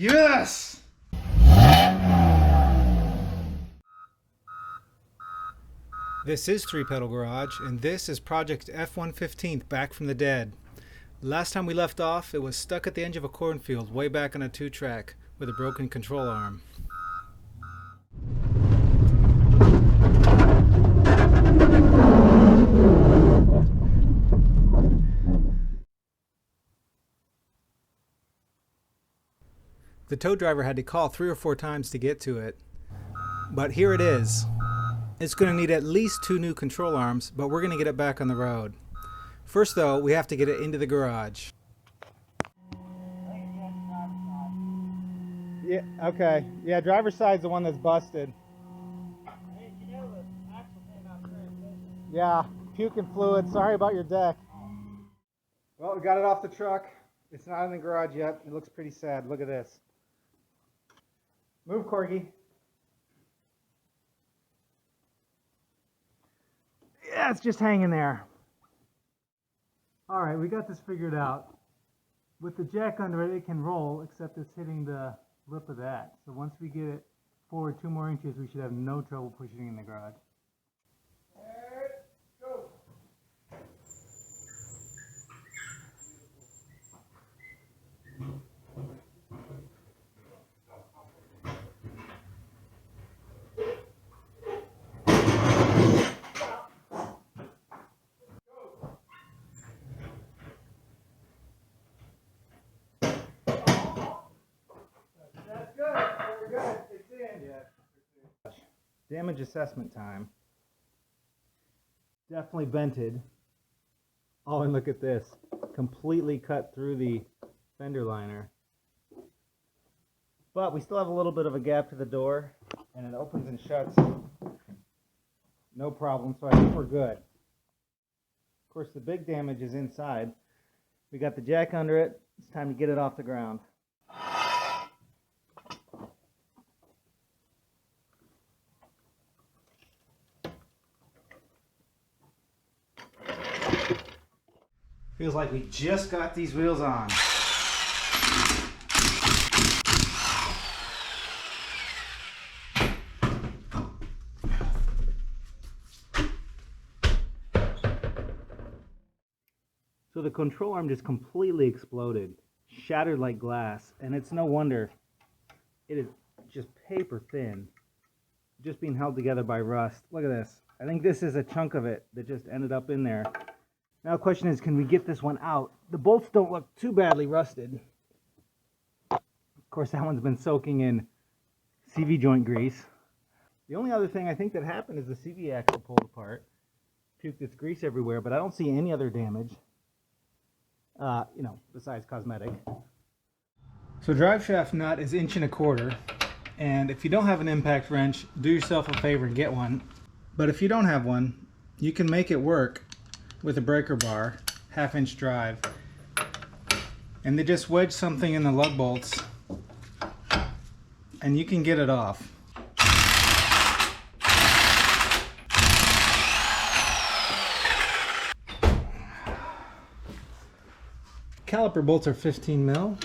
Yes! This is Three Pedal Garage, and this is Project F-115 Back from the Dead. Last time we left off, it was stuck at the edge of a cornfield way back on a 2-track with a broken control arm. The tow driver had to call 3 or 4 times to get to it, but here it is. It's going to need at least 2 new control arms, but we're going to get it back on the road. First though, we have to get it into the garage. Yeah, okay. Yeah, driver's side's the one that's busted. Hey, you know the axle came out transmission. Yeah, puking fluid. Sorry about your deck. Well, we got it off the truck. It's not in the garage yet. It looks pretty sad. Look at this. Move, Corgi. Yeah, it's just hanging there. All right, we got this figured out. With the jack under it, it can roll, except it's hitting the lip of that. So once we get it forward 2 more inches, we should have no trouble pushing it in the garage. Go. Damage assessment time. Definitely vented. Oh, and look at this. Completely cut through the fender liner. But we still have a little bit of a gap to the door, and it opens and shuts. No problem, so I think we're good. Of course, the big damage is inside. We got the jack under it. It's time to get it off the ground. Feels like we just got these wheels on. So the control arm just completely exploded, shattered like glass, and it's no wonder. It is just paper thin, just being held together by rust. Look at this. I think this is a chunk of it that just ended up in there. Now the question is, can we get this one out? The bolts don't look too badly rusted. Of course, that one's been soaking in CV joint grease. The only other thing I think that happened is the CV axle pulled apart. Puked its grease everywhere, but I don't see any other damage. You know, besides cosmetic. So drive shaft nut is 1.25 inches, and if you don't have an impact wrench, do yourself a favor and get one. But if you don't have one, you can make it work with a breaker bar, 1/2 inch drive, and they just wedge something in the lug bolts and you can get it off. Caliper bolts are 15 mil.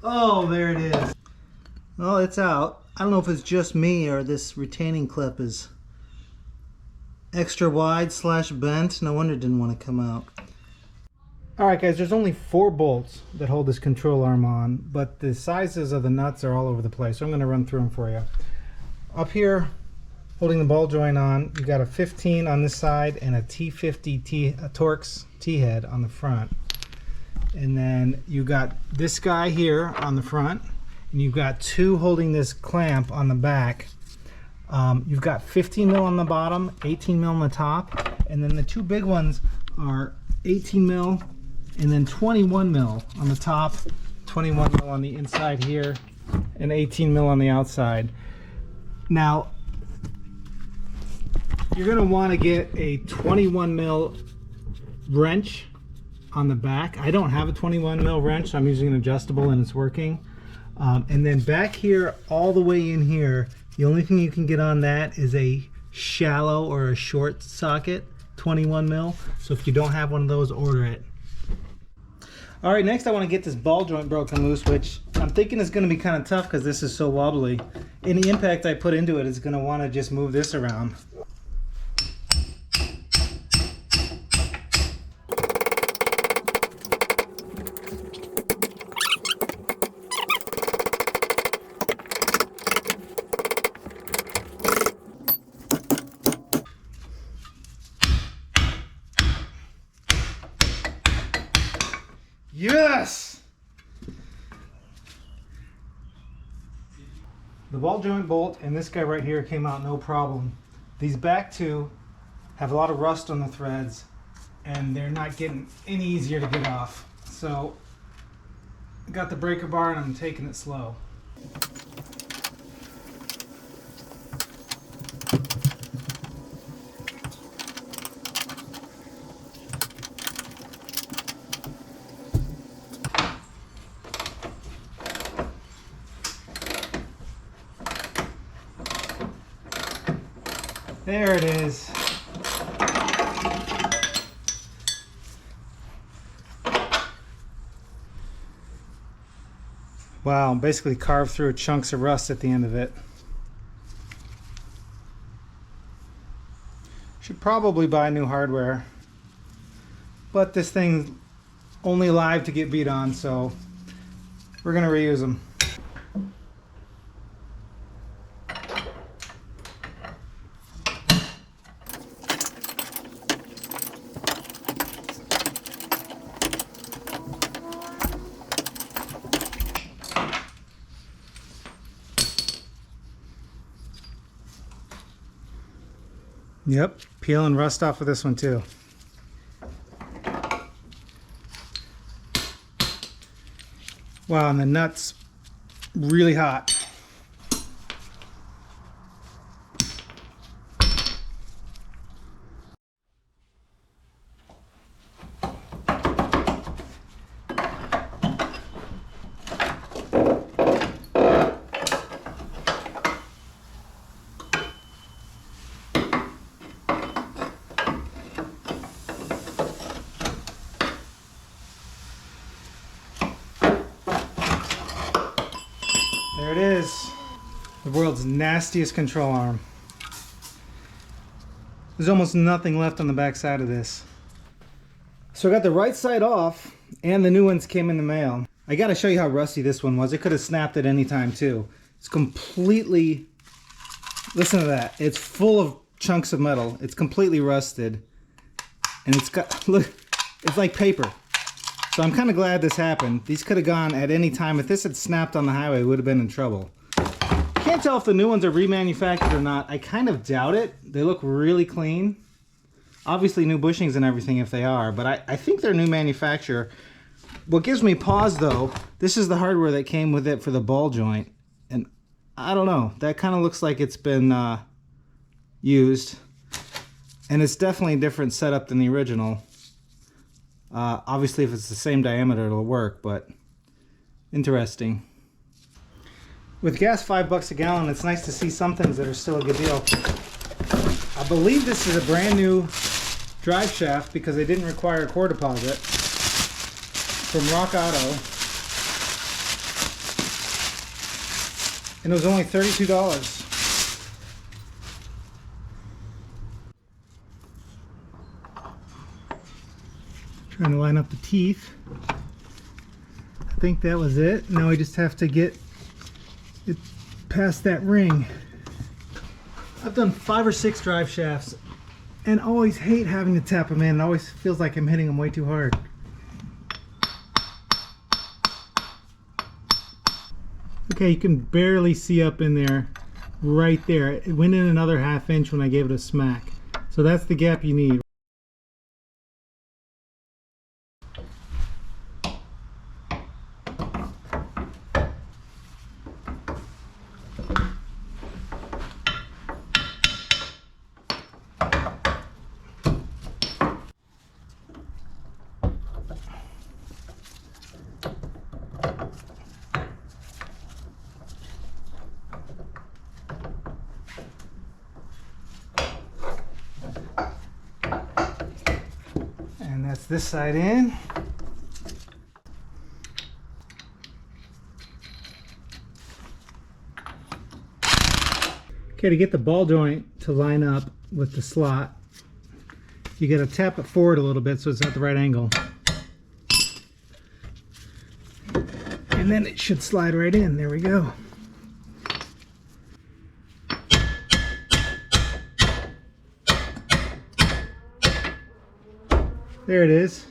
Oh, there it is. Well, it's out. I don't know if it's just me or this retaining clip is extra wide / bent. No wonder it didn't want to come out. Alright guys, there's only 4 bolts that hold this control arm on, but the sizes of the nuts are all over the place, so I'm going to run through them for you. Up here, holding the ball joint on, you got a 15 on this side and a T50 Torx T-head on the front. And then you got this guy here on the front, and you've got 2 holding this clamp on the back. You've got 15 mil on the bottom, 18 mil on the top, and then the 2 big ones are 18 mil and then 21 mil on the top, 21 mil on the inside here, and 18 mil on the outside. Now, you're going to want to get a 21 mil wrench on the back. I don't have a 21 mil wrench, so I'm using an adjustable and it's working. And then back here, all the way in here, the only thing you can get on that is a shallow or a short socket, 21 mil. So if you don't have one of those, order it. All right, next I want to get this ball joint broken loose, which I'm thinking is going to be kind of tough because this is so wobbly. Any impact I put into it is going to want to just move this around. Yes! The ball joint bolt and this guy right here came out no problem. These back two have a lot of rust on the threads and they're not getting any easier to get off. So I got the breaker bar and I'm taking it slow. There it is. Wow, basically carved through chunks of rust at the end of it. Should probably buy new hardware. But this thing's only live to get beat on, so we're gonna reuse them. Yep, peeling rust off of this one too. Wow, and the nut's really hot. There it is, the world's nastiest control arm. There's almost nothing left on the back side of this. So I got the right side off and the new ones came in the mail. I gotta show you how rusty this one was. It could have snapped at any time too. It's completely, listen to that. It's full of chunks of metal. It's completely rusted. And it's got, look, it's like paper. So I'm kind of glad this happened. These could have gone at any time. If this had snapped on the highway, we would have been in trouble. Can't tell if the new ones are remanufactured or not. I kind of doubt it. They look really clean. Obviously new bushings and everything if they are, but I think they're new manufacturer. What gives me pause though, this is the hardware that came with it for the ball joint. And I don't know, that kind of looks like it's been used. And it's definitely a different setup than the original. Obviously if it's the same diameter it'll work, but interesting. With gas $5 a gallon, it's nice to see some things that are still a good deal. I believe this is a brand new drive shaft because they didn't require a core deposit from Rock Auto. And it was only $32. Trying to line up the teeth. I think that was it. Now we just have to get it past that ring. I've done 5 or 6 drive shafts and always hate having to tap them in. It always feels like I'm hitting them way too hard. Okay, you can barely see up in there, right there. It went in another ½ inch when I gave it a smack. So that's the gap you need. That's this side in. Okay, to get the ball joint to line up with the slot, you gotta tap it forward a little bit so it's at the right angle. And then it should slide right in. There we go. There it is.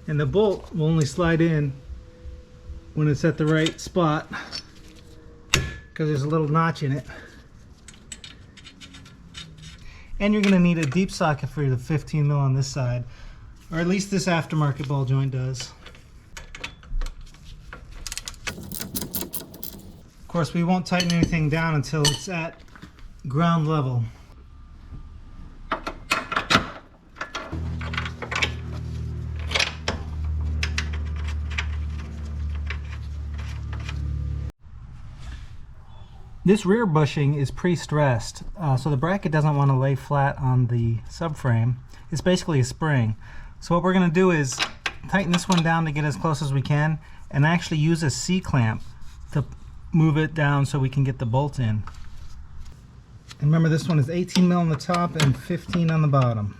And the bolt will only slide in when it's at the right spot because there's a little notch in it. And you're going to need a deep socket for the 15 mil on this side, or at least this aftermarket ball joint does. Of course, we won't tighten anything down until it's at ground level. This rear bushing is pre-stressed, so the bracket doesn't want to lay flat on the subframe. It's basically a spring. So what we're going to do is tighten this one down to get as close as we can, and actually use a C-clamp to move it down so we can get the bolt in. And remember, this one is 18 mil on the top and 15 on the bottom.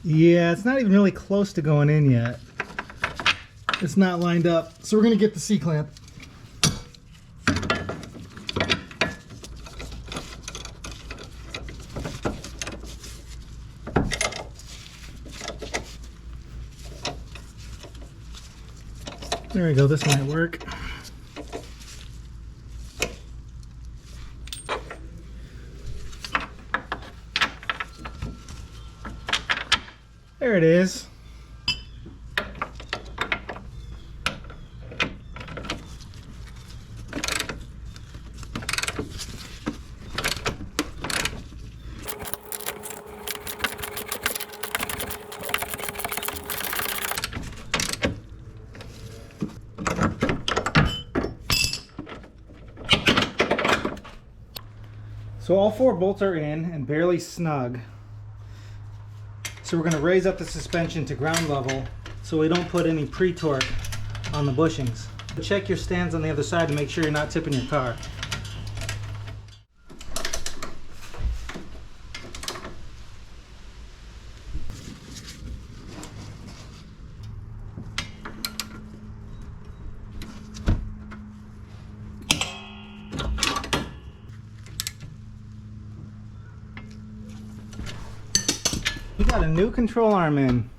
Yeah, it's not even really close to going in yet. It's not lined up, so we're going to get the C-clamp. There we go, this might work. There it is. So all four bolts are in and barely snug. So we're going to raise up the suspension to ground level so we don't put any pre-torque on the bushings. Check your stands on the other side to make sure you're not tipping your car. We got a new control arm in.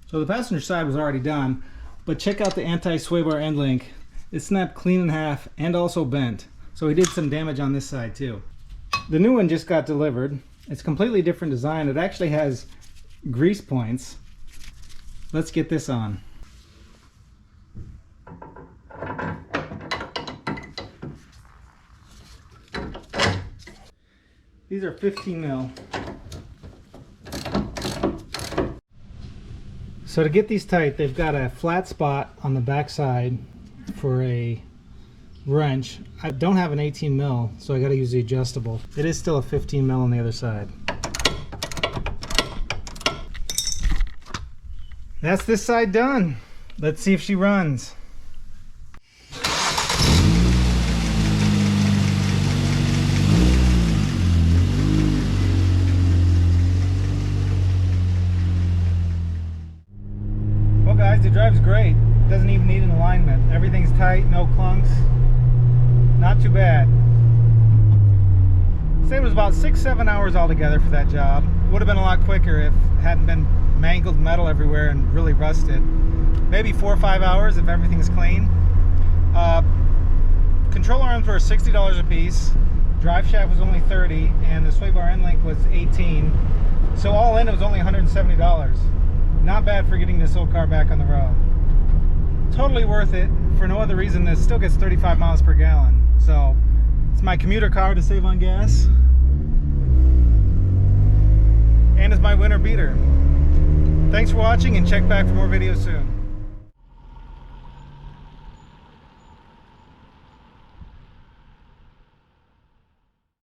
So the passenger side was already done, but check out the anti-sway bar end link. It snapped clean in half and also bent. So we did some damage on this side too. The new one just got delivered. It's a completely different design. It actually has grease points. Let's get this on. These are 15 mil. So to get these tight, they've got a flat spot on the back side for a wrench. I don't have an 18 mil, so I got to use the adjustable. It is still a 15 mil on the other side. That's this side done. Let's see if she runs. Well guys, it drives great. Doesn't even need an alignment. Everything's tight, no clunks. Not too bad. Say it was about 6-7 hours altogether for that job. Would have been a lot quicker if it hadn't been mangled metal everywhere and really rusted. Maybe 4 or 5 hours if everything's clean. Control arms were $60 a piece. Drive shaft was only $30, and the sway bar end link was $18. So all in, it was only $170. Not bad for getting this old car back on the road. Totally worth it for no other reason, this still gets 35 miles per gallon. So it's my commuter car to save on gas. And it's my winter beater. Thanks for watching, and check back for more videos soon.